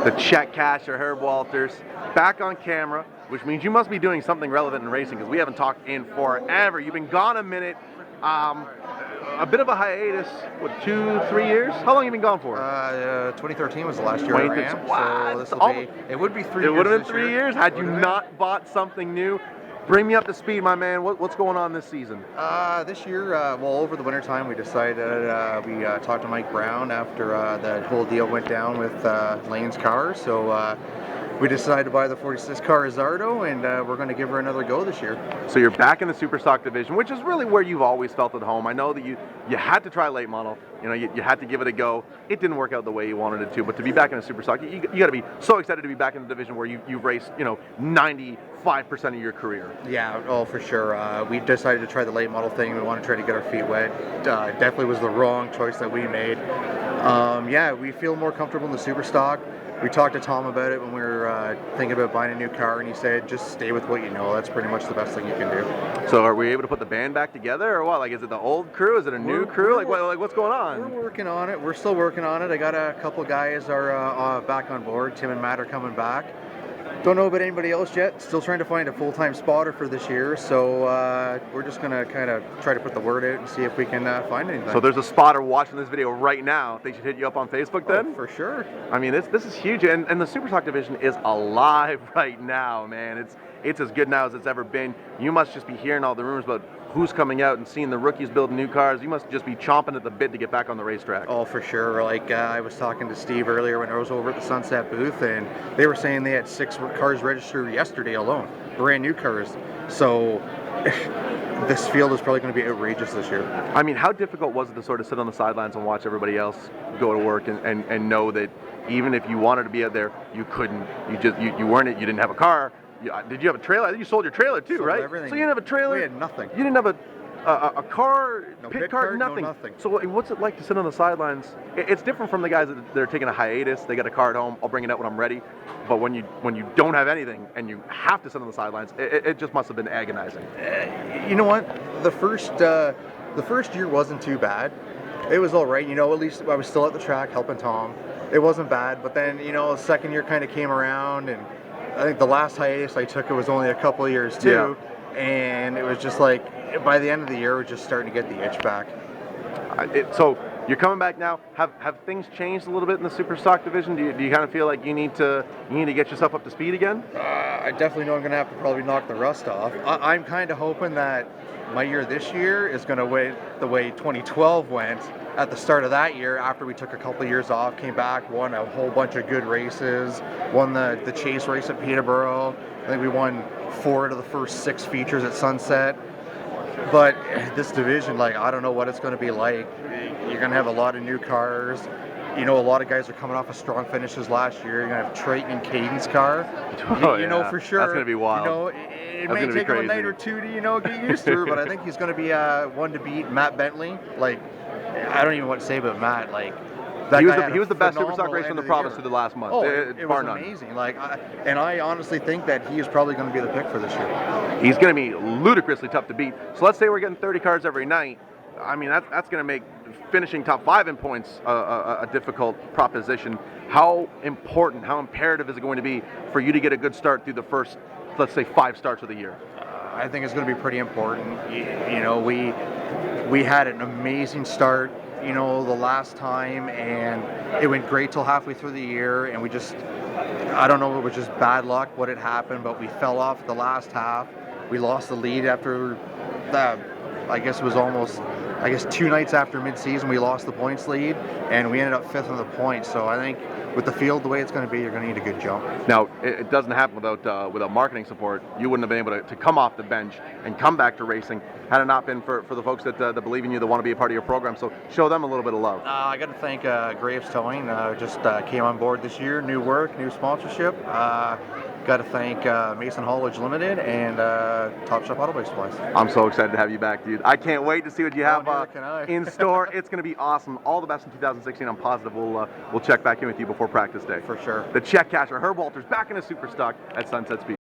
The Cheque Casher, Herb Walters, back on camera, which means you must be doing something relevant in racing because we haven't talked in forever. You've been gone a minute. A bit of a hiatus, what, 2-3 years? How long have you been gone for? 2013 was the last year I ran. Wow. So it would be 3 years. It would have been 3 years had you not bought something new. Bring me up to speed, my man. What's going on this season? This year, well, over the winter time, we decided we talked to Mike Brown after the whole deal went down with Lane's car. So we decided to buy the 46 car Zardo, and we're going to give her another go this year. So you're back in the Super Stock division, which is really where you've always felt at home. I know that you had to try late model. You know, you had to give it a go. It didn't work out the way you wanted it to, but to be back in a Super Stock, you got to be so excited to be back in the division where you've raced, 95% of your career. Yeah, oh, for sure. We decided to try the late model thing. We want to try to get our feet wet. Definitely was the wrong choice that we made. Yeah, we feel more comfortable in the Super Stock. We talked to Tom about it when we were thinking about buying a new car, and he said, just stay with what you know. That's pretty much the best thing you can do. So are we able to put the band back together, or what? Like, is it the old crew? Is it a new crew? What's going on? We're working on it. We're still working on it. I got a couple guys are back on board. Tim and Matt are coming back. Don't know about anybody else yet. Still trying to find a full-time spotter for this year. So we're just going to kind of try to put the word out and see if we can find anything. So there's a spotter watching this video right now. They should hit you up on Facebook then? Oh, for sure. I mean, this is huge. And the Super Stock division is alive right now, man. It's as good now as it's ever been. You must just be hearing all the rumors about who's coming out and seeing the rookies building new cars. You must just be chomping at the bit to get back on the racetrack. Oh, for sure. Like I was talking to Steve earlier when I was over at the Sunset booth, and they were saying they had 6 cars registered yesterday alone, brand new cars. So this field is probably going to be outrageous this year. I mean, how difficult was it to sort of sit on the sidelines and watch everybody else go to work and know that even if you wanted to be out there, you couldn't. You weren't. You didn't have a car. Did you have a trailer? I think you sold your trailer too, sold right? Everything. So you didn't have a trailer? We had nothing. You didn't have a car, no pit card, nothing. No nothing. So what's it like to sit on the sidelines? It's different from the guys that are taking a hiatus. They got a car at home. I'll bring it out when I'm ready. But when you don't have anything and you have to sit on the sidelines, it just must have been agonizing. You know what? The first year wasn't too bad. It was all right. At least I was still at the track helping Tom. It wasn't bad. But then the second year kind of came around, and I think the last hiatus I took, it was only a couple of years too. Yeah. And it was just like, by the end of the year, we're just starting to get the itch back. So you're coming back now. Have things changed a little bit in the Super Stock division? Do you kind of feel like you need to get yourself up to speed again? I definitely know I'm going to have to probably knock the rust off. I'm kind of hoping that my year this year is going to went the way 2012 went at the start of that year, after we took a couple of years off, came back, won a whole bunch of good races, won the chase race at Peterborough. I think we won 4 out of the first 6 features at Sunset. But this division, I don't know what it's going to be like. You're going to have a lot of new cars. A lot of guys are coming off of strong finishes last year. You're going to have Trayton and Caden's car. Yeah. For sure. That's going to be wild. It may take him a night or two to, get used to her, but I think he's going to be one to beat. Matt Bentley, I don't even want to say about Matt, he was the best Super Stock racer in the province through the last month. Oh, it was amazing. And I honestly think that he is probably going to be the pick for this year. He's going to be ludicrously tough to beat. So let's say we're getting 30 cars every night. I mean, that's going to make finishing top 5 in points a difficult proposition. How important, how imperative is it going to be for you to get a good start through the first, let's say, 5 starts of the year? I think it's going to be pretty important. We had an amazing start, the last time, and it went great till halfway through the year, and I don't know if it was just bad luck what had happened, but we fell off the last half. We lost the lead after that. I guess it was almost 2 nights after mid-season we lost the points lead, and we ended up 5th in the points. So I think with the field the way it's going to be, you're going to need a good jump. Now, it doesn't happen without marketing support. You wouldn't have been able to come off the bench and come back to racing had it not been for the folks that believe in you, that want to be a part of your program. So show them a little bit of love. I got to thank Graves Towing. Just came on board this year. New work, new sponsorship. Got to thank Mason Haulage Limited and Top Shop Auto Base Supplies. I'm so excited to have you back, dude. I can't wait to see what you have in store. It's going to be awesome. All the best in 2016. I'm positive we'll check back in with you before practice day. For sure. The Cheque Casher, Herb Walters, back in a Super Stock at Sunset Speedway.